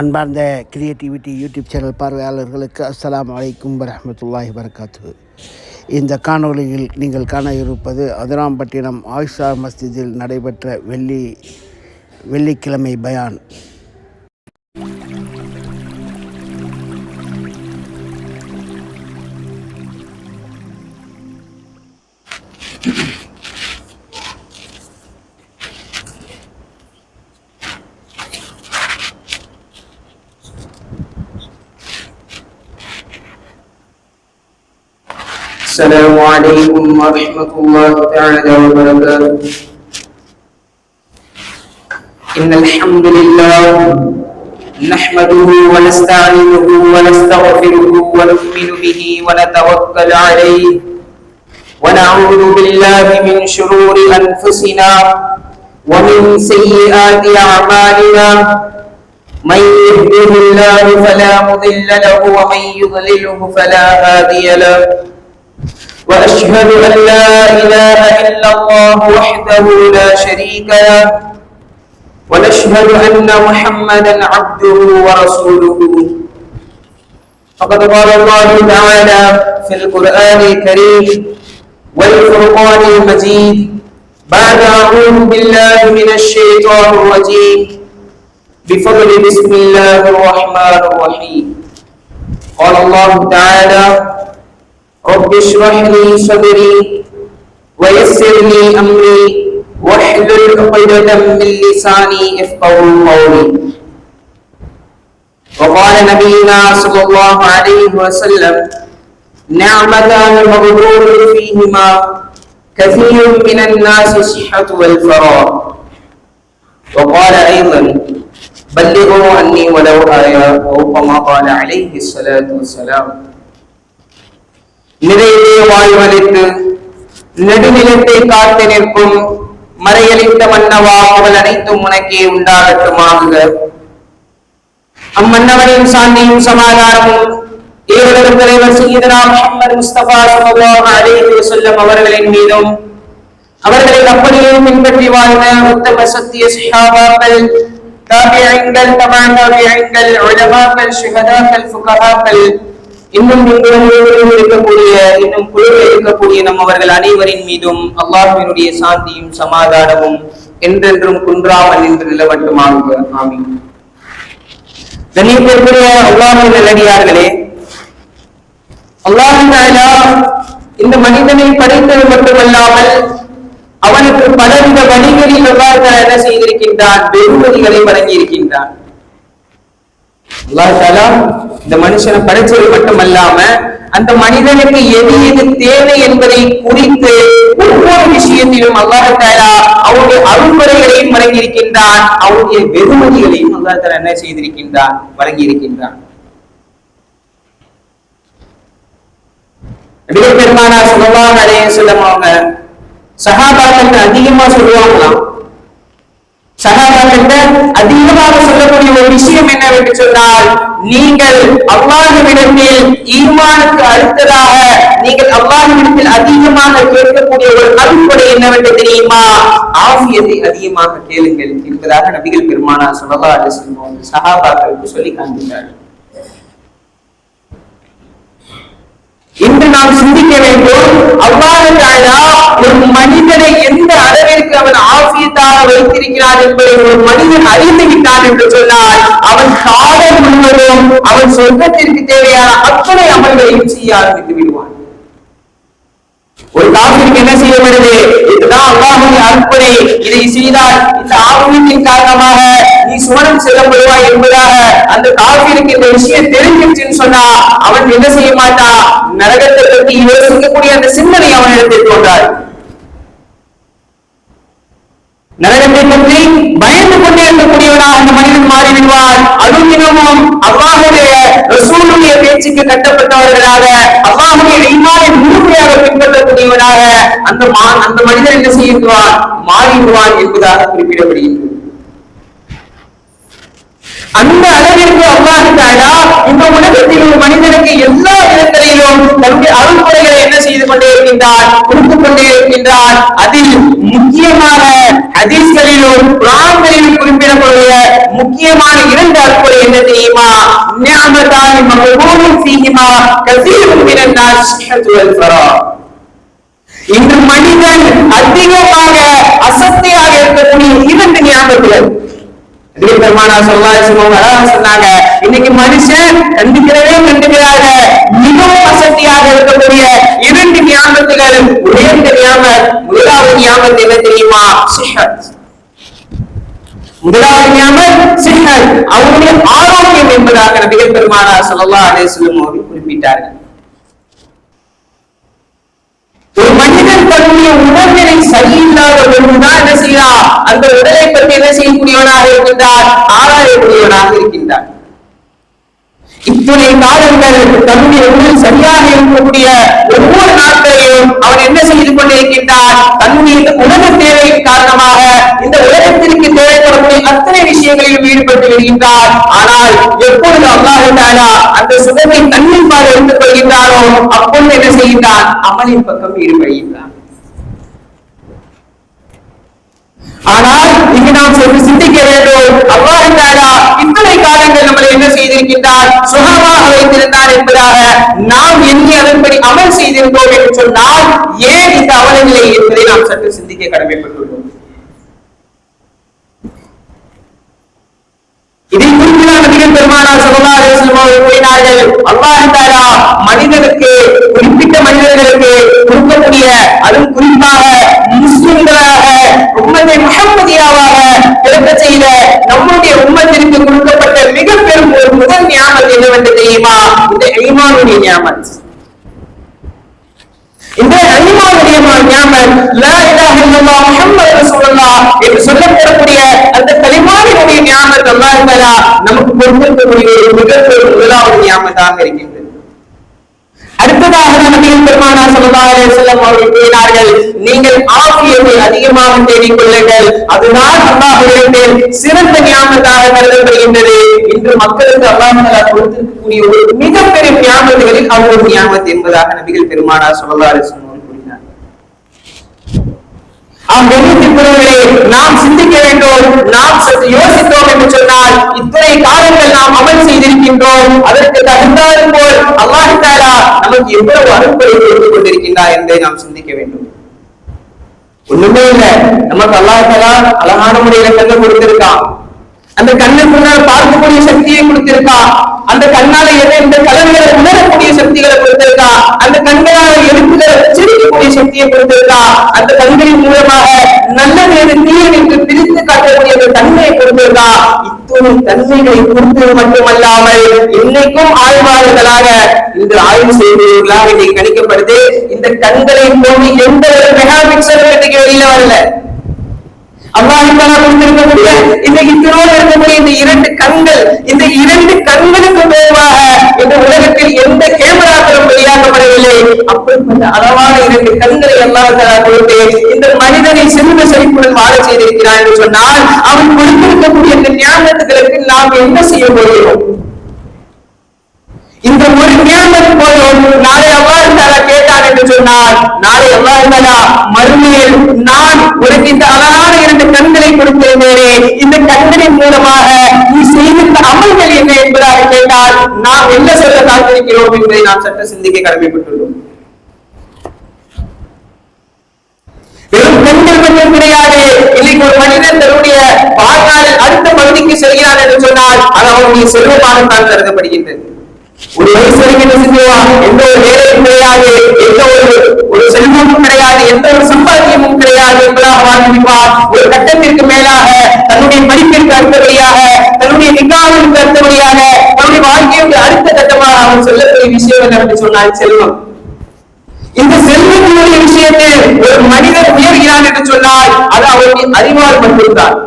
அன்பார்ந்த creativity YouTube channel பார்வையாளர்களுக்கு அஸ்ஸலாமு அலைக்கும் வரஹ்மத்துல்லாஹி வபரகாத்துஹு. இந்த காணொளியில் நீங்கள் காண இருப்பது அதிராம்பட்டினம் ஆயிஷா மஸ்ஜிதில் நடைபெற்ற வெள்ளிக்கிழமை பயான். السلام عليكم ورحمة الله تعالى وبركاته. إن الحمد لله نحمده ونستعينه ونستغفره ونؤمن به ونتوكل عليه ونعوذ بالله من شرور أنفسنا ومن سيئات أعمالنا. من يهده الله فلا مضل له ومن يضلله فلا هادي له. وأشهد أن لا إله إلا الله وحده لا شريك له ونشهد أن محمدا عبده ورسوله. فقد قال الله تعالى في القرآن الكريم والفرقان المجيد بعد أعوذ بالله من الشيطان الرجيم بفضل بسم الله الرحمن الرحيم. قال الله تعالى رب اشرح لي صدري ويسر لي امري واحلل عقدة من لساني يفقهوا قولي. وقال نبينا صلى الله عليه وسلم نعمتان مغبون فيهما كثير من الناس الصحة والفراغ. وقال ايضا بلغوا عني ولو آية او كما قال عليه الصلاة والسلام. நிறைவே வாழ்வழித்து நெடுநிலத்தை காத்து நிற்கும் மறையளித்த மன்னவா, புகழ் அனைத்தும் உனக்கே உண்டாகட்டுமாக. அம்மன்னவனின் சாந்தியும் சமாதானமும் ஏவலரும் தலைவர் சய்யிதுனா முஹம்மது முஸ்தபா ஸல்லல்லாஹு அலைஹி வஸல்லம் அவர்களின் மீதும் அவர்களை அப்படியே பின்பற்றி வாழ்ந்த உத்தம சத்திய ஸஹாபாக்கள், தாபிஈன்கள், தபா தாபிஈன்கள், உலமாக்கள், ஷுஹதாக்கள், ஃபுகஹாக்கள், இன்னும் இருக்கக்கூடிய நம்மவர்கள் அனைவரின் மீதும் அல்லாஹ்வினுடைய சாந்தியும் சமாதானமும் என்றென்றும் குன்றாமல் நின்று நிலவட்டுமாக. ஆமீன். கண்ணியத்திற்குரிய அல்லாஹ்வின் நல்லடியார்களே, அல்லாஹ் தஆலா இந்த மனிதனை படைத்தது மட்டுமல்லாமல் அவனுக்கு பலவித வழிகளில் அல்லாஹ் தஆலா என்ன செய்திருக்கின்றான், வெகுமதிகளை வழங்கி இருக்கின்றான். அல்லாஹ் தஆலா இந்த மனுஷனை படைச்சது மட்டுமல்லாம அந்த மனிதனுக்கு எது எது தேவை என்பதை குறித்து ஒவ்வொரு விஷயத்திலும் அல்லாஹ் தஆலா அவருடைய அருள்முறைகளையும் வழங்கி இருக்கின்றான், அவருடைய வெகுமதிகளையும் அல்லாஹ் தஆலா என்ன செய்திருக்கின்றான், வழங்கி இருக்கின்றான். நபிகள் பெருமானார் ஸல்லல்லாஹு அலைஹி வஸல்லம் அவங்க சஹாபாக்கள் அதிகமா சொல்லுவாங்களாம். சஹாபாக்கள் அதிகமாக சொல்லக்கூடிய ஒரு விஷயம் என்னவென்று சொன்னால், நீங்கள் அல்லாஹ்விடத்தில் ஈமானுக்கு அடுத்ததாக நீங்கள் அல்லாஹ்விடத்தில் அதிகமாக கேட்கக்கூடிய ஒரு அருள்கொடை என்னவென்று தெரியுமா? ஆஃபியத்தை அதிகமாக கேளுங்கள் என்பதாக நபிகள் பெருமானார் ஸல்லல்லாஹு அலைஹி வஸல்லம் சஹாபாக்களுக்கு சொல்லி காண்பித்தார்கள். இன்று நாம் சிந்திக்க வேண்டும், அல்லாஹ் தஆலா ஒரு மனிதனை எந்த அளவிற்கு அவன் ஆஃபியத்தாக வைத்திருக்கிறான் என்பதை ஒரு மனிதன் அறிந்து விட்டான் என்று சொன்னால் அவன் காலம் முழுவதும் அவன் சொர்க்கத்திற்கு தேவையான அத்தனை அமல்களையும் செய்ய ஆரம்பித்து விடுவான். ஒரு காஃபிருக்கு என்ன செய்யப்படுது? இதுதான் அல்லாஹ்வுடைய அருள்கொடை, இதை செய்தால் இந்த ஆஃபியத்தின் காரணமாக நீ சுவனம் செல்லப்படுவாய் என்பதாக அந்த காஃபிருக்கு இந்த விஷயம் தெரிஞ்சிருச்சுன்னு சொன்னா அவன் என்ன செய்ய மாட்டான், நரகத்தை பற்றி யோசிக்கக்கூடிய அந்த சிந்தனை அவன் எடுத்துக் கொண்டார். நரகத்தை பற்றி பயந்து கொண்டே இருக்கக்கூடியவனாக அந்த மனிதன் மாறிவிடுவார். அனுதினமும் அல்லாஹ்வுடைய ரசூலுடைய பேச்சுக்கு கட்டப்பட்டவர்களாக அல்லாஹ்வுடைய ஈமானை முழுமையாக பின்பற்றக்கூடியவனாக அந்த மனிதன் என்ன செய்வான், மாறிடுவான் என்பதாக குறிப்பிடப்படுகின்றது. அந்த அளவிற்கு அல்லாஹ் தஆலா இந்த உலகத்தில் ஒரு மனிதனுக்கு எல்லா இடங்களிலும் தன்னுடைய அருள்முறைகளை என்ன செய்து கொண்டே இருக்கின்றார், கொடுத்துக் கொண்டே இருக்கின்றார். அதில் முக்கியமாக ஹதீஸ்களிலும் குர்ஆன்களிலும் குறிப்பிடக்கூடிய முக்கியமான இரண்டு அருள்முறை என்ன தெரியுமா? நிஅமதானி மக்பூலுன் ஃபீஹிமா கஸீருன் மினன் நாஸ் ஸிஹ்ஹத்து வல் ஃபராக். இன்று மனிதன் அதிகமாக அசத்தையாக இருக்கக்கூடிய 2 நியாமத்துகள் பெருமானா ஸல்லல்லாஹு அலைஹி வஸல்லம் சொன்னாங்க. இன்னைக்கு மனுஷன் கண்டுக்கிறாங்க, மிகவும் அசத்தியாக இருக்கக்கூடிய 2 நியாமத்துகள். உயர்ந்த நியாமத், முதலாவது நியாமத் என்ன தெரியுமா? சிஹத். முதலாவது நியாமத் சிஹத், அவருடைய ஆரோக்கியம் என்பதாக நபிகள் பெருமானா ஸல்லல்லாஹு அலைஹி வஸல்லம் அவர்கள் குறிப்பிட்டார்கள். ஒரு மனிதன் தன்னுடைய உடல்நிலை சரியில்லாத பொழுதுதான் என்ன செய்யலாம்? அந்த உடலை பற்றி என்ன செய்யக்கூடியவனாக இருக்கின்றார்? ஆராயக்கூடியவனாக இருக்கின்றார். இத்தனை காலங்கள் தன்னுடைய உடல் சரியாக இருக்கக்கூடிய ஒவ்வொரு நாட்களையும் அவன் என்ன செய்து கொண்டிருக்கின்றான்? தன்னுடைய உலக தேவையின் காரணமாக இந்த உலகத்திற்கு தேவைப்படக்கூடிய அத்தனை விஷயங்களிலும் ஈடுபட்டு வருகின்றார். ஆனால் எப்பொழுது அல்லாஹ் தஆலா அந்த சுகத்தை தன்னின்பால் எடுத்துக் கொள்கின்றாரோ அப்பொழுது என்ன செய்கின்றான்? அமலின் பக்கம் ஈடுபடுகின்றான். ஆனால் இங்கு நாம் சிந்திக்க வேண்டும், அல்லாஹ் தஆலா இத்தனை காலங்கள் நம்மளை என்ன செய்திருக்கின்றார்? சுகமாக வைத்திருந்தார் என்பதாக நாம் எண்ணி அதன்படி அமல் செய்திருந்தோம் என்று சொன்னால் ஏன் இந்த அவலநிலை என்பதை நாம் சற்று சிந்திக்க கடமைப்பட்டுள்ளோம். இதை குறிப்பிடாத நபிகள் பெருமானார் ஸல்லல்லாஹு அலைஹி வஸல்லம் அவர்கள் கூறினார்கள், அல்லாஹ் தஆலா மனிதனுக்கு, குறிப்பிட்ட மனிதர்களுக்கு கொடுக்கக்கூடிய, அதுவும் குறிப்பாக முஸ்லிம்களாக உம்மத்தை முஹம்மதியாவாக பிறக்க செய்த நம்முடைய உம்மத்திற்கு கொடுக்கப்பட்ட மிக பெரும் ஒரு முதல் நியாமத் என்னவென்று தெரியுமா? இந்த ஈமானுடைய நியாமத். இந்த ஈமானுடைய நியாமத் லா இலாஹ இல்லல்லாஹ் முஹம்மது ரசூலுல்லாஹ் என்று சொல்லப்படக்கூடிய அந்த கலிமாவினுடைய நியாமத் அல்லாஹ் தஆலா நமக்கு கொடுத்திருக்கக்கூடிய மிக பெரும் முதலாவது நியாமத்தாக இருக்கின்றது. அடுத்ததாக நபிகள் பெருமானார் ஸல்லல்லாஹு அலைஹி வஸல்லம் அவர்கள் கூறினார்கள், நீங்கள் ஆஃபியத்தை அதிகமாக தேடிக் கொள்ளுங்கள், அதுதான் அல்லாஹ்விடத்தில் சிறந்த நியாமத்தாக கருதப்படுகின்றது. இன்று மக்களுக்கு அல்லாஹ் தஆலா கொடுத்திருக்கக்கூடிய ஒரு மிகப்பெரிய நியாமத்துகளில் ஒரு நியாமத் என்பதாக நபிகள் பெருமானார் ஸல்லல்லாஹு அலைஹி வஸல்லம் அவர்கள் கூறினார். நாம் சிந்திக்க வேண்டும். நாம் யோசித்தோம் என்று சொன்னால் இத்தனை காலங்கள் நாம் அமல் செய்திருக்கின்றோம், அதற்கு தகுந்தாறு போல் அல்லாஹ் தஆலா நமக்கு எவ்வளவு அருள்களை கொடுத்துக் கொண்டிருக்கின்றார் என்பதை நாம் சிந்திக்க வேண்டும். ஒண்ணுமே இல்லை, நமக்கு அல்லாஹ் தஆலா அழகான முறையில கண்ணை கொடுத்திருக்கான். அந்த கண்ணுக்குள்ளால் பார்க்கக்கூடிய சக்தியை கொடுத்திருக்கான். அந்த கண்ணால இந்த கலன்களை உணரக்கூடிய சக்திகளை கொடுத்திருக்கா. அந்த கண்களால் எழுத்துக்களை உச்சரிக்கக்கூடிய சக்தியை கொடுத்திருக்கா. அந்த கண்களின் மூலமாக நல்லது எது தீயது என்று பிரித்து காட்டக்கூடிய அந்த தன்மையை கொடுத்திருக்கா. இத்துணை தன்மைகளை கொடுத்தது மட்டுமல்லாமல் இன்னைக்கும் ஆய்வாளர்களாக இன்று ஆய்வு செய்தவர்களாக இன்னைக்கு கணிக்கப்படுது. இந்த கண்களை போன்று எந்த ஒரு மெகா பிக்சல் வெளியில வரல. அல்லாஹ் தஆலா கொடுத்திருக்கக்கூடிய இந்த இத்தனோடு இருக்கக்கூடிய இந்த 2 கண்கள், இந்த 2 கண்களுக்கு மேலாக இந்த உலகத்தில் எந்த கேமராக்களும் வெளியாகப்படவில்லை. அப்படிப்பட்ட அளவான 2 கண்களை அல்லாஹ் தஆலா கொடுத்து இந்த மனிதனை செல்வ செழிப்புடன் வாழ செய்திருக்கிறார் என்று சொன்னால் அவன் கொடுத்திருக்கக்கூடிய இந்த ஞானத்துகளுக்கு நாம் என்ன செய்ய போகிறோம்? இந்த ஒரு நியாமத் போதும். நாளை அல்லாஹ் தஆலா கேட்டான் என்று சொன்னால், நாளை அல்லாஹ் தஆலா மறுமையில் நான் உனக்கு இந்த அழகான 2 கண்களை கொடுத்திருந்தேனே, இந்த கண்களின் மூலமாக நீ செய்திருந்த அமல்கள் என்ன என்பதாக கேட்டால் நாம் என்ன சொல்ல காத்திருக்கிறோம் என்பதை நாம் சற்று சிந்திக்க கடமைப்பட்டுள்ளோம். வெறும் கண்கள் மட்டும் கிடையாது. இன்னைக்கு ஒரு மனிதன் தன்னுடைய வாழ்நாளில் அடுத்த பகுதிக்கு செல்கிறான் என்று சொன்னால் அது அவனுடைய செல்வமாக தான் கருதப்படுகின்றது. ஒரு வயசு வரைக்கும் என்ன செஞ்சுவான்? எந்த ஒரு வேலையும் கிடையாது, எந்த ஒரு செல்வமும் கிடையாது, எந்த ஒரு சம்பாத்தியமும் கிடையாது என்பதாக வாழ்ந்திருப்பான். ஒரு கட்டத்திற்கு மேலாக தன்னுடைய படிப்பிற்கு அடுத்தபடியாக, தன்னுடைய நிக்காவிற்கு அடுத்தபடியாக, தன்னுடைய வாழ்க்கையுடைய அடுத்த கட்டமாக அவன் சொல்லக்கூடிய விஷயம் என்னவென்று சொன்னால் செல்வம். இந்த செல்வத்தினுடைய விஷயத்தில் ஒரு மனிதன் உயர்கிறான் என்று சொன்னால் அது அவருடைய அறிவால் மட்டும்தான்.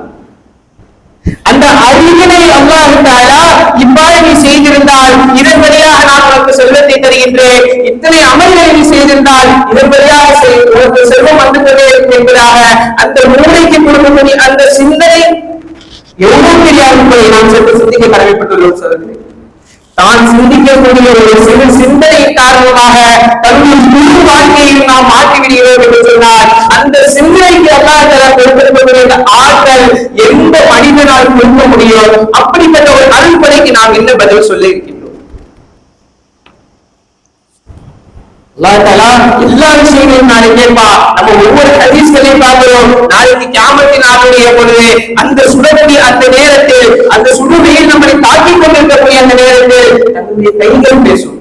அந்த அறிவினை அல்லாஹ் தஆலா இவ்வாறு நீ செய்திருந்தால் இதன் வழியாக நான் உனக்கு செல்வத்தை தருகின்றேன், இத்தனை அமல்களை நீ செய்திருந்தால் இதன் வழியாக உனக்கு செல்வம் வந்து கொண்டே இருக்கும் என்பதாக அந்த மூளைக்கு கொடுக்கக்கூடிய அந்த சிந்தனை எவ்வளவு பெரிய என்பதை நாம் சற்று சிந்திக்க கடமைப்பட்டுள்ளோம். சொல்லுங்கள், தான் சிந்திக்கக்கூடிய ஒரு சிறு சிந்தனையின் காரணமாக தன்னுடைய முழு வாழ்க்கையில் நாம் மாற்றிவிடுகிறோம் என்று சொன்னால் அந்த சிந்தனைக்கு அல்லாஹ் தஆலா கொடுத்திருக்கக்கூடிய ஆற்றல் எந்த மனிதனால் கொடுக்க முடியும்? அப்படிப்பட்ட ஒரு அருள்படைக்கு நாம் நாம் என்ன பதில் சொல்ல இருக்கின்றோம்? அல்லாஹ் தஆலா எல்லா விஷயங்களையும் நாளை கேட்பா. நம்ம ஒவ்வொரு ஹதீஸ்களையும் பார்க்கிறோம். நாளைக்கு கியாமத்தின் நாளுடைய பொழுது அந்த சுடக்கூடிய அந்த நேரத்தில், அந்த சுடுகையில் நம்மை தாக்கிக் கொண்டிருக்கக்கூடிய அந்த நேரத்தில் தன்னுடைய கைகள் பேசும்,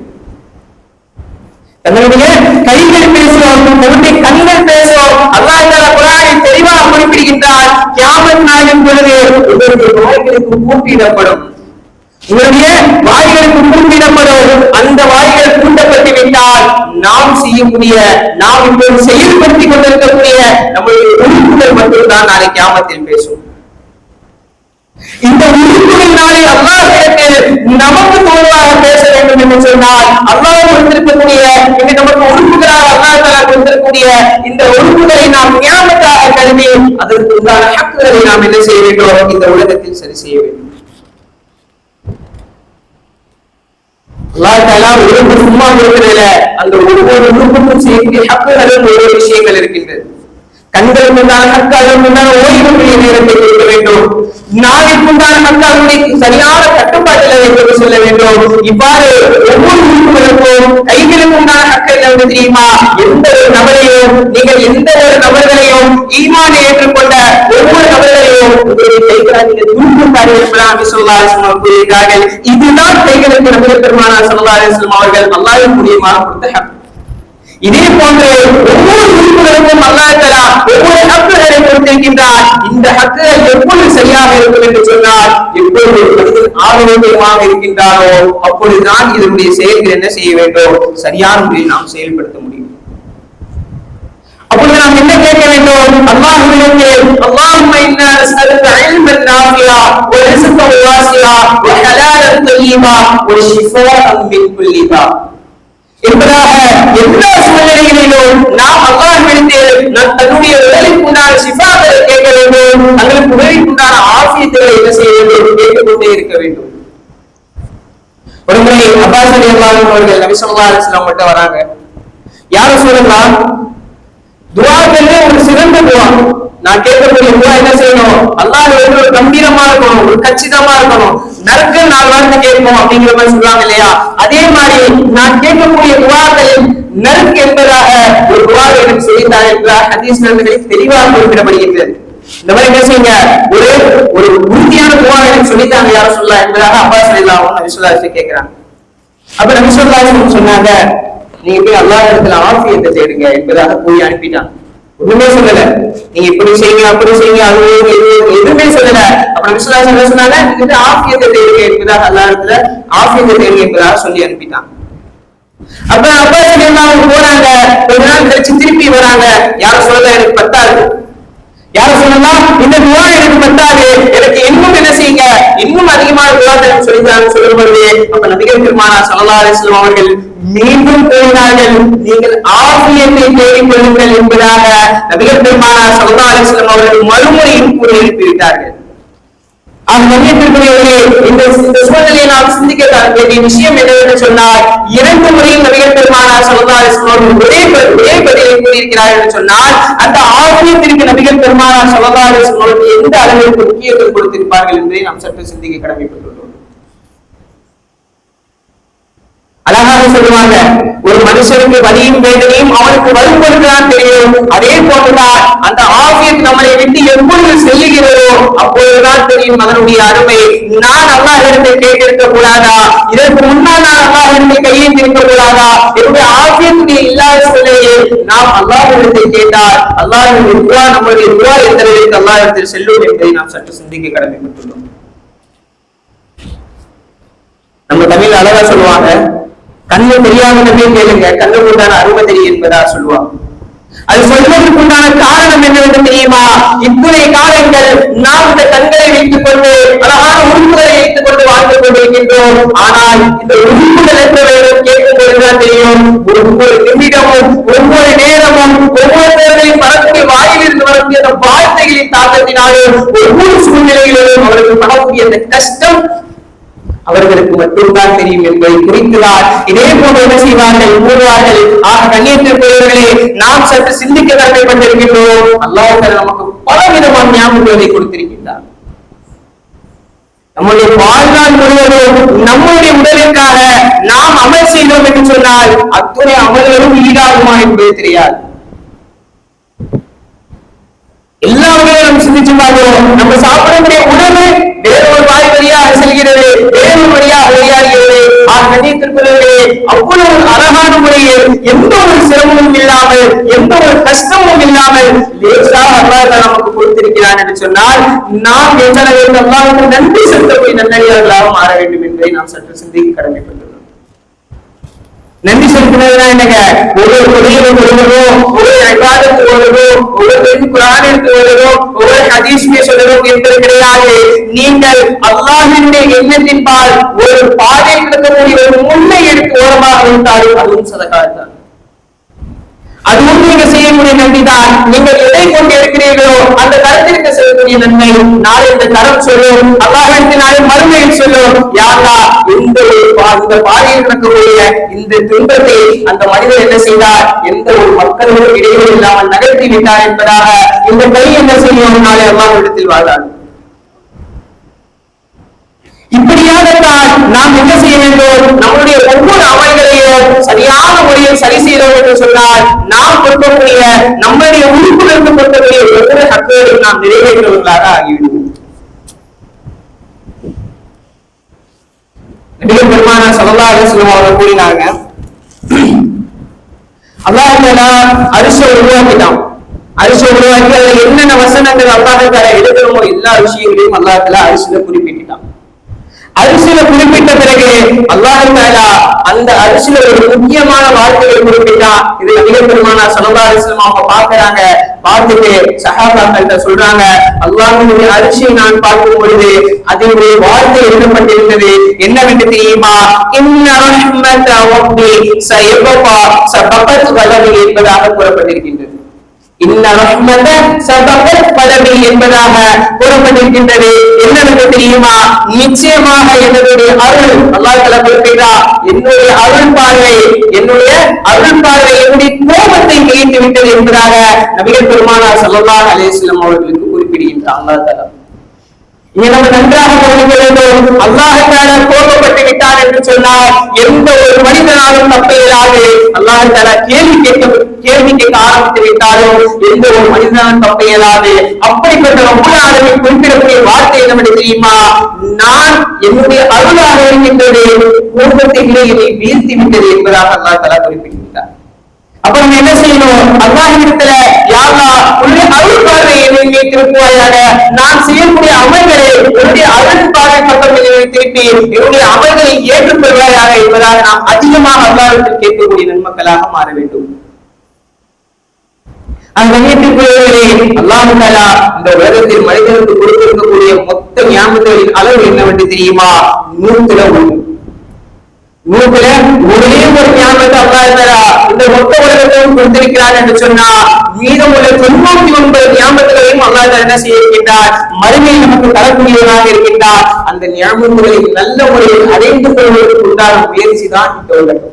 தன்னுடைய கைகள் பேசும், தன்னுடைய கண்கள் பேசும். அல்லாஹ் தஆலா குர்ஆனில் தெளிவாக குறிப்பிடுகின்றார், கியாமத் நாளின் பொழுது உங்களுடைய வாய்களுக்கு பூட்டிடப்படும், உங்களுடைய வாய்களுக்கு பூட்டிடப்படும். அந்த வாய்கள் பூட்டப்பட்டு விட்டால் நாம் செய்யக்கூடிய, நாம் இப்போது செயல்படுத்திக் கொண்டிருக்கக்கூடிய நம்முடைய உறுப்புகள் மட்டும்தான் நாளை கியாமத்தில் பேசும். இந்த உறுப்புகள் நாளை அல்லாஹ்விடத்தில் நமக்கு தோல்வாக பேச வேண்டும் என்று சொன்னால், அல்லாஹ் கொடுத்திருக்கக்கூடிய இங்கு நமக்கு உறுப்புகளாக அல்லாஹ் தஆலா கொடுத்திருக்கக்கூடிய இந்த உறுப்புகளை நாம் நியாமத்தாக கருதி அதற்கு உண்டான ஹக்குகளை நாம் என்ன செய்ய வேண்டும்? இந்த உலகத்தில் சரி செய்ய வேண்டும். அல்லாஹ் தஆலா உறுப்பு சும்மா இருக்கிறதுல அந்த ஒவ்வொரு உறுப்புக்கும் செய்யக்கூடிய ஹக்குகளும் ஒவ்வொரு விஷயங்கள் இருக்கின்றது. கண்களுக்கு உண்டான ஹக்கு, அதற்கு உண்டான ஓய்வுடைய நேரத்தை கொடுக்க வேண்டும். நாவிற்கு உண்டான ஹக்கு அதனுடைய சரியான கட்டுப்பாட்டில் வைத்து சொல்ல வேண்டும். இவ்வாறு ஒவ்வொரு உறுப்புகளுக்கும் கைகளுக்கு உண்டான ஹக்கு என்ன தெரியுமா? எந்த ஒரு நபரையும், நீங்கள் எந்த ஒரு நபர்களையும் ஈமானை ஏற்றுக்கொண்ட ஒவ்வொரு நபர்களையும் உங்களுடைய கைகளால் நீங்கள் துன்புறுத்தார்கள் என்பதாக ஸல்லல்லாஹு அலைஹி வஸல்லம் கூறியிருக்கிறார்கள். இதுதான் கைகளுக்கு நபிகள் பெருமானார் ஸல்லல்லாஹு அலைஹி வஸல்லம் அவர்கள் அல்லாஹ்வின் மூலியமாக கொடுத்த ஹக். இதே போன்று ஒவ்வொரு உறுப்புகளுக்கும் அல்லாஹ் தஆலா ஒவ்வொரு ஹக்குகளை கொடுத்திருக்கின்றார். இந்த ஹக்குகள் எப்பொழுது சரியாக இருக்கும் என்று சொன்னால், எப்பொழுது மனிதன் ஆரோக்கியமாக இருக்கின்றாரோ அப்பொழுதுதான் இதனுடைய செயல்கள் என்ன செய்ய வேண்டும்? சரியான முறையில் நாம் செயல்படுத்த முடியும். அப்பொழுது நாம் என்ன கேட்க வேண்டும்? அல்லாஹ்விடத்தில் அல்லாஹும்ம இன்னா நஸ்அலுக இல்மன் நாஃபிஆ வ ரிஸ்கன் வாசிஆ வ ஹலாலன் தய்யிபா வ ஷிஃபாஅன் மின் குல்லி தா என்பதாக எல்லா சூழ்நிலைகளிலும் நாம் அல்லாஹ்விடத்தில் தன்னுடைய உடலுக்கு உண்டான ஷிஃபாக்களை கேட்க வேண்டும். தங்களுக்கு உடலுக்கு உண்டான ஆஃபியத்துகளை என்ன செய்ய வேண்டும்? கேட்டுக்கொண்டே இருக்க வேண்டும். ஒரு முறை அப்பாஸ் ரலியல்லாஹு அன்ஹு அவர்கள் நபி ஸல்லல்லாஹு அலைஹி வஸல்லம் கிட்ட வராங்க. யா ரசூலல்லாஹ், துஆக்களே ஒரு சிறந்த துஆ, நான் கேட்கக்கூடிய துஆ என்ன செய்யணும்? அல்லாஹ் ஒரு கம்பீரமா இருக்கணும், ஒரு கச்சிதமா இருக்கணும், நறுக்கு நாலு வார்த்தை கேட்போம் அப்படிங்கிற மாதிரி சொல்றாங்க இல்லையா? அதே மாதிரி நான் கேட்கக்கூடிய துஆக்களில் நறுக்கு என்பதாக ஒரு துஆ எனக்கு செய்தார் என்றார் ஹதீஸ் நபிகளில் தெளிவாக குறிப்பிடப்படுகிறது. இந்த மாதிரி என்ன செய்யுங்க, ஒரு ஒரு உறுதியான துஆ எனக்கு சொல்லித்தாங்க யா ரசூலுல்லாஹ் என்பதாக அப்பாஸ் ரலியல்லாஹு அன்ஹு நபி ஸல்லல்லாஹு அலைஹி வஸல்லம் கேட்கிறாங்க. அப்ப நபி ஸல்லல்லாஹு அலைஹி வஸல்லம் சொன்னாங்க, நீங்க போய் அல்லாஹ் இடத்துல ஆஃபியத்தை தேடுங்க என்பதாக போய் அனுப்பிட்டாங்க. ஒண்ணுமே சொல்லல, நீங்க இப்படி செய்யுங்க அப்படி செய்யுங்க அது எதுவுமே சொல்லல. அப்ப நபி ஸல்லல்லாஹு அலைஹி வஸல்லம் சொன்னாங்க, நீங்க ஆஃபியத்தை தேடுங்க என்பதாக அல்லாஹ் இடத்துல ஆஃபியத்தை தேடுங்க என்பதாக சொல்லி அனுப்பிட்டாங்க. அப்ப அப்பாஸ் ரலியல்லாஹு அன்ஹு போறாங்க. கொஞ்ச நாள் கழிச்சு திருப்பி வராங்க. யாரும் சொல்லல, எனக்கு பத்தாது. யாரும் சொல்லலாம், இந்த துஆ எனக்கு பத்தாது, எனக்கு இன்னும் என்ன செய்யுங்க, இன்னும் அதிகமான துஆ எனக்கு சொல்லித்தாங்க சொல்லும்போது, அப்ப நபிகள் பெருமானார் ஸல்லல்லாஹு அலைஹி வஸல்லம் அவர்கள் மீண்டும் கூறினார்கள், நீங்கள் ஆஃபியத்தை தேடிக் கொள்ளுங்கள் என்பதாக நபிகள் பெருமானார் ஸல்லல்லாஹு அலைஹி வஸல்லம் அவர்கள் மறுமுறையும் கூறி அனுப்பிவிட்டார்கள். இந்த சூழ்நிலையை நாம் சிந்திக்க வேண்டிய விஷயம் என்னவென்று சொன்னால், 2 முறையும் நபிகள் பெருமானார் ஸல்லல்லாஹு அலைஹி வஸல்லம் ஒரே பதிலை கூறியிருக்கிறார்கள் என்று சொன்னால், அந்த ஆஃபியத்திற்கு நபிகள் பெருமானார் ஸல்லல்லாஹு அலைஹி வஸல்லம் எந்த அளவிற்கு முக்கியத்துவம் கொடுத்திருப்பார்கள் என்பதை நாம் சற்று சிந்திக்க கடமைப்பட்டுள்ளோம். அழகாக சொல்லுவாங்க, ஒரு மனுஷனுக்கு வலியும் வேதனையும் அவனுக்கு வரும் பொழுதுதான் தெரியும். அதே போன்றுதான் அந்த ஆஃபியத் நம்மளை விட்டு எப்பொழுது செல்லுகிறதோ அப்பொழுதுதான் தெரியும் அதனுடைய அருமை. நான் அல்லாஹ்விடத்தை கேட்டிருக்க கூடாதா? இதற்கு முன்னால் நான் அல்லாஹ்விடத்தை கையேந்திருக்க கூடாதா? என்னுடைய ஆஃபியத்துடைய இல்லாத சூழ்நிலையில் நாம் அல்லாஹ்விடத்தை கேட்டால் அல்லாஹ்வின் துஆ நம்முடைய துஆ எந்த அளவிற்கு அல்லாஹ்விடத்தில் செல்லும் என்பதை நாம் சற்று சிந்திக்க கடமைப்பட்டுள்ளோம். நம்ம தமிழ் அழகா சொல்லுவாங்க, கண்ணு தெரியாதவனே கேளுங்க, கண்ணுக்கு உண்டான அருமை தெரியும் என்பதா சொல்லுவாங்க. அது சொல்வதற்கு உண்டான காரணம் என்னவென்று தெரியுமா? இத்துணை காலங்கள் நாம் இந்த கண்களை வைத்துக் கொண்டு அழகான உறுப்புகளை வைத்துக் கொண்டு வாழ்ந்து கொண்டிருக்கின்றோம். ஆனால் இந்த உறுப்புகள் என்ற வேறும் கேட்கும் பொழுதுதான் தெரியும், ஒவ்வொரு நிமிடமும் ஒவ்வொரு நேரமும் ஒவ்வொருவரையும் வரக்கூடிய வாயிலிருந்து வரக்கூடிய அந்த வார்த்தைகளின் தாக்கத்தினாலும் ஒவ்வொரு சூழ்நிலைகளிலும் அவர்கள் படக்கூடிய அந்த கஷ்டம் அவர்களுக்கு மட்டும்தான் தெரியும் என்பதை குறித்துதான் இதே போன்று என்ன செய்வார்கள், கூறுவார்கள். கண்ணியத்திற்குரியவர்களே, நாம் சற்று சிந்திக்க கடமைப்பட்டிருக்கின்றோம். அல்லாஹ் நமக்கு பலவிதமான ஞாபகங்களை கொடுத்திருக்கின்றார். நம்முடைய வாழ்நாள் முழுவதும் நம்முடைய உடலுக்காக நாம் அமல் செய்தோம் என்று சொன்னால் அத்துணை அமல்களும் ஈடாகுமா என்பது தெரியாது. எல்லா வகையும் நம்ம சிந்திச்சு பார்க்கிறோம். நம்ம சாப்பிடக்கூடிய உணவு வேற ஒரு வாய் வழியாக செல்கிறது, வேறு ஒரு வழியாக வெளியாகிறது. கண்ணியத்திற்குள்ளே அவ்வளவு அழகான முறையில் எந்த ஒரு சிரமமும் இல்லாமல், எந்த ஒரு கஷ்டமும் இல்லாமல் லேசாக அல்லாஹ் நமக்கு கொடுத்திருக்கிறான் என்று சொன்னால் நாம் எந்த அளவுக்கு அல்லாஹ்வுக்கு நன்றி செலுத்தக்கூடிய நல்லடியார்களாக மாற வேண்டும் என்பதை நாம் சற்று சிந்திக்க கடமைப்பட்டுள்ளோம். நன்றி செலுத்தினதுனா என்னங்க? ஒவ்வொரு தொழிலும் ஓடுவதோ, ஒவ்வொரு இபாதத்து ஓடுவதோ, ஒவ்வொரு குர்ஆன் எடுத்து ஓடுவதோ, ஒவ்வொரு ஹதீஸ் சொல்வதோ என்பது கிடையாது. நீங்கள் அல்லாஹ்வினுடைய எண்ணத்தின்பால் ஒரு பாதை கிடக்கக்கூடிய ஒரு முன்னை எடுத்து ஓரமாக வைத்தாலும் அதுவும் சதகா தான். அதுவும் நீங்க செய்யக்கூடிய நன்றிதான். நீங்கள் எதை கொண்டு எடுக்கிறீர்களோ அந்த கருத்திற்கு செய்யக்கூடிய நன்மை நாளை இந்த கரம் சொல்லும், அல்லாஹ்விற்கு நாளை மறுமையில் சொல்லும், யா அல்லாஹ் இந்த பாதையில் நடக்கக்கூடிய இந்த துன்பத்தை அந்த மனிதர் என்ன செய்தார், எந்த ஒரு மக்களோடு இடைவெளி இல்லாமல் நகர்த்தி விட்டார் என்பதாக இந்த கை என்ன செய்யும், நாளை அல்லாஹ்விடத்தில் வாழாது. இப்படியாகத்தான் நாம் என்ன செய்ய வேண்டும், நம்முடைய ஒவ்வொரு அமல்களையும் சரியான முறையில் சரி செய்தோம் என்று சொன்னால் நாம் கொடுக்கக்கூடிய நம்முடைய உறுப்பினருக்கு கொடுக்கக்கூடிய ஒவ்வொரு ஹக்குகளையும் நாம் நிறைவேற்றுவர்களாக ஆகிவிடும். நபிகள் பெருமானார் ஸல்லல்லாஹு அலைஹி வஸல்லம் அவர்கள் கூறினாங்க, அல்லாஹ் தஆலா அரிஷை உருவாக்கிட்டான். அரிஷை உருவாக்கி அதுல என்னென்ன வசனங்கள் அல்லாஹ் தஆலா எழுதணுமோ எல்லா விஷயங்களையும் அல்லாஹ் தஆலா அரிசில குறிப்பிட்டான். அரிசியில குறிப்பிட்ட பிறகு அல்லாஹ் தஆலா அந்த அரிசியில ஒரு முக்கியமான வார்த்தையை குறிப்பிட்டான். இது நபிகள் பெருமானார் ஸல்லல்லாஹு அலைஹி வஸல்லம் அவங்க பார்க்கறாங்க. பார்த்துட்டு சஹாபாக்கள்கிட்ட சொல்றாங்க, அல்லாஹ்வுடைய அரிசியை நான் பார்க்கும் பொழுது அதில் ஒரு வார்த்தை எழுதப்பட்டிருந்தது, என்னவென்று தெரியுமா? இன்ன ரஹ்மத ரப்பி சயபகா சபகத் வலவி என்பதாக கூறப்பட்டிருக்கின்றது. இன்ன ரஹ்மத சபகத் வலவி என்பதாக கூறப்பட்டிருக்கின்றது. என்னவென்று தெரியுமா? நிச்சயமாக என்னுடைய அருள், அல்லாஹ் தஆலா குறிப்பிட்டார், என்னுடைய அருள் பார்வை, என்னுடைய அருள் பார்வை என்னுடைய கோபத்தை நீக்கி விட்டது என்பதாக நபிகள் பெருமானார் ஸல்லல்லாஹு அலைஹி வஸல்லம் அவர்களுக்கு குறிப்பிடுகின்றார் அல்லாஹ் தஆலா. இங்க நம்ம நன்றாக கவனிக்க வேண்டும். அல்லாஹ் தஆலா கோபப்பட்டு விட்டார் என்று சொன்னால் எந்த ஒரு மனிதனாலும் தப்ப இயலாது. அல்லாஹ் தஆலா கேள்வி கேட்க ஆரம்பித்து விட்டாலும் எந்த ஒரு மனிதனாலும் தப்ப இயலாது. அப்படிப்பட்ட ரப்பல் ஆலமீன் குறிப்பிடக்கூடிய வார்த்தை என்னவென்று தெரியுமா? நான் என்னுடைய அருளாக இருக்கின்றது, கோபத்திலே என்னை வீழ்த்தி விட்டது என்பதாக அல்லாஹ் தஆலா குறிப்பிடுகிறார். அப்ப நம்ம என்ன செய்யணும்? அல்லாஹ்விடத்துல யா அல்லாஹ் உன்னுடைய அருள் பார்வை என்னை திருப்புவாயாக, நான் செய்யக்கூடிய அமல்களை உன்னுடைய அருள் பார்வை பக்கம் என்னை திருப்பி என்னுடைய அமல்களை ஏற்றுக்கொள்வாயாக என்பதாக நாம் அதிகமாக அல்லாஹ்விடத்தில் கேட்கக்கூடிய நன்மக்களாக மாற வேண்டும். அந்த நீட்டிப்புகளே அல்லாஹ் தஆலா இந்த உலகத்தில் மனிதனுக்கு கொடுத்திருக்கக்கூடிய மொத்த ஞாபகங்களின் அளவு என்னவென்று தெரியுமா? 100 ஒரே ஒரு ஞாபகத்தை அல்லாஹ் தஆலா இந்த மொத்த உலகத்தையும் கொடுத்திருக்கிறார் என்று சொன்னா மீதமுள்ள 99 ஞாபகங்களையும் அல்லாஹ் தஆலா என்ன செய்கின்றார், மறுமையில் நமக்கு தரக்கூடியவராக இருக்கின்றார். அந்த ஞாபகங்களை நல்ல முறையில் அடைந்து கொள்வதற்கு உண்டான முயற்சி தான் இந்த உலகம்.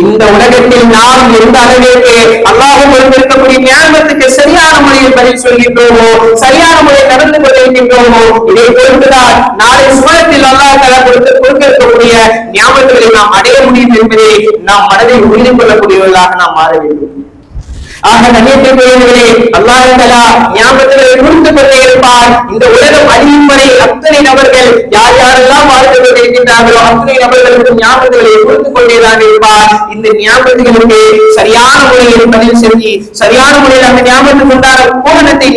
இந்த உலகத்தில் நாம் எந்த அளவிற்கு அல்லாஹ் கொடுத்திருக்கக்கூடிய ஞாபகத்துக்கு சரியான முறையில் பதில் சொல்கின்றோமோ, சரியான முறையில் நடந்து கொண்டிருக்கின்றோமோ, இதை பொறுத்துதான் நாளை சுவனத்தில் அல்லாஹ் தஆலா கொடுத்திருக்கக்கூடிய ஞாபகங்களை நாம் அடைய முடியும் என்பதை நாம் மனதில் உறுதி கொள்ளக்கூடியவர்களாக நாம் மாற வேண்டும். ஆக கண்ணியத்திற்குரியவர்களே, அல்லாஹ் தஆலா ஞாபகங்களை கொடுத்துக் கொண்டே இருப்பார். இந்த உலகம் அழியும் வரை அத்தனை நபர்கள் யார் யாரெல்லாம் வாழ்ந்து கொண்டிருக்கின்றார்களோ அத்தனை நபர்களுக்கு ஞாபகங்களை கொடுத்துக் கொண்டேதான் இருப்பார். இந்த ஞாபகங்களுக்கு சரியான முறையில் பதில் செஞ்சு சரியான முறையில் அந்த ஞாபகத்துக்கு உண்டான பூரணத்தை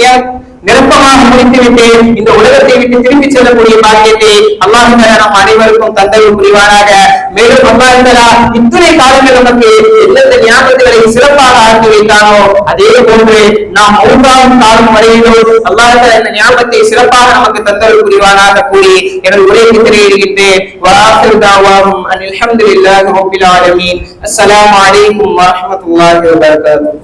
நிரப்பமாக முடித்துவிட்டு இந்த உலகத்தை விட்டு திரும்பி செல்லக்கூடிய பாக்கியத்தை அல்லாஹ் தஆலா நம் அனைவருக்கும் தந்தருள் புரிவானாக. மேலும் அல்லாஹ் தஆலா இத்தனை காலங்கள் நமக்கு எந்தெந்த ஞாபகங்களை சிறப்பாக ஆக்கி வைத்தானோ அதே போன்று நாம் 3ஆம் காலம் வரையிலும் அல்லாஹ் தஆலா இந்த ஞாபகத்தை சிறப்பாக நமக்கு தந்தருள் புரிவானாக கூறி எனது உரைக்கு திரையிடுகின்றேன். வஆகிரு தஅவாஹும் அனில் ஹம்துலில்லாஹி ரப்பில் ஆலமீன். அஸ்ஸலாமு அலைக்கும் வரஹ்மத்துல்லாஹி வபரகாத்துஹு.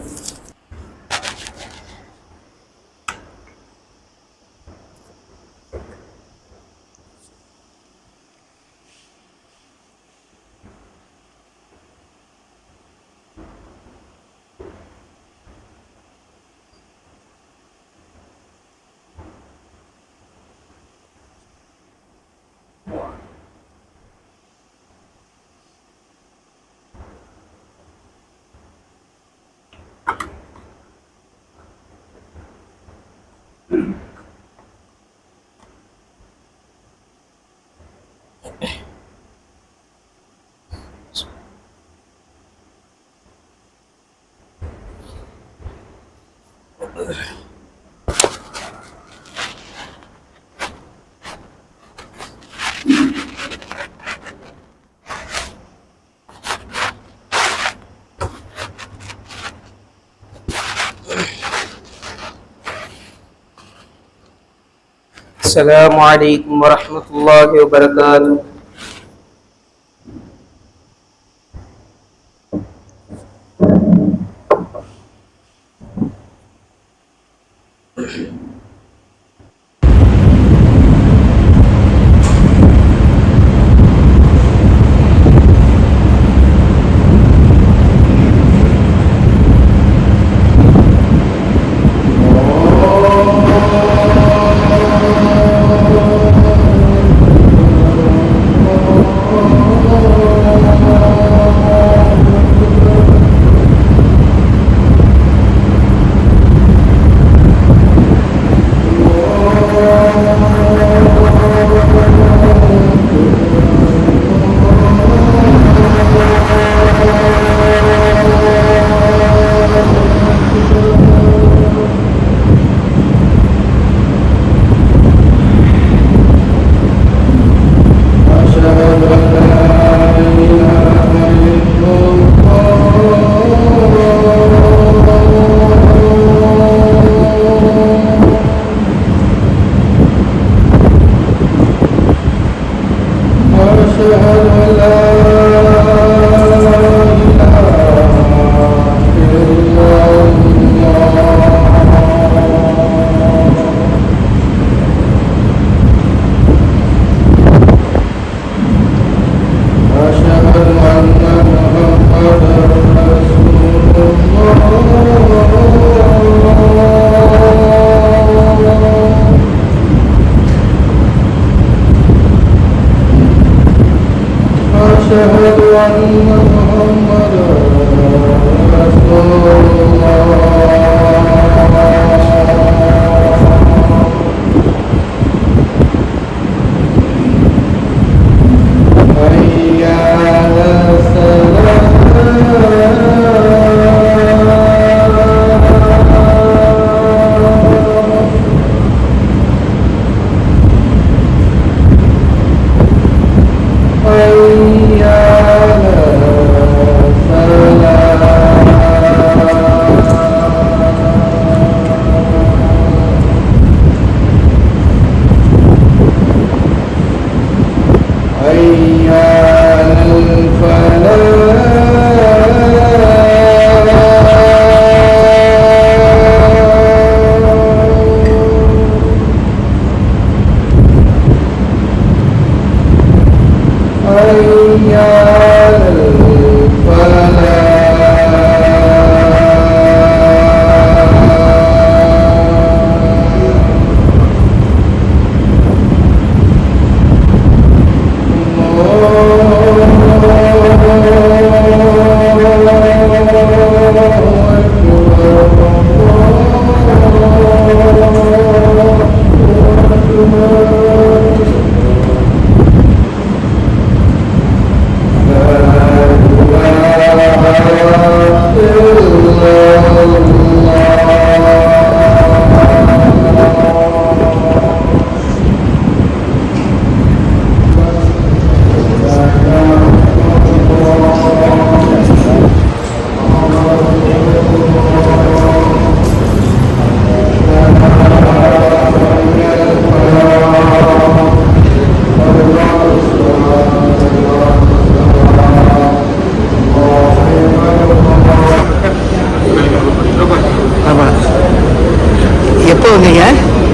والسلام عليكم ورحمة الله وبركاته.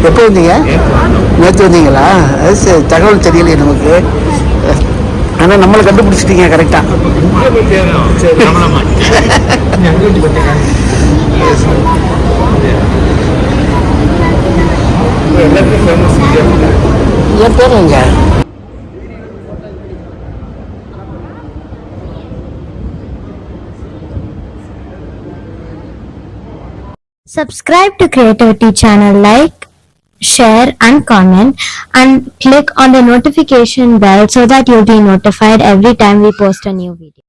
எப்போ வந்தீங்க? நேற்று வந்தீங்களா? அது சரி, தகவல் தெரியலையே நமக்கு. ஆனால் நம்மளை கண்டுபிடிச்சிட்டீங்க கரெக்டாக. என் பேர் எங்க? Subscribe to Creativity channel, like, share and comment, and click on the notification bell so that you'll be notified every time we post a new video.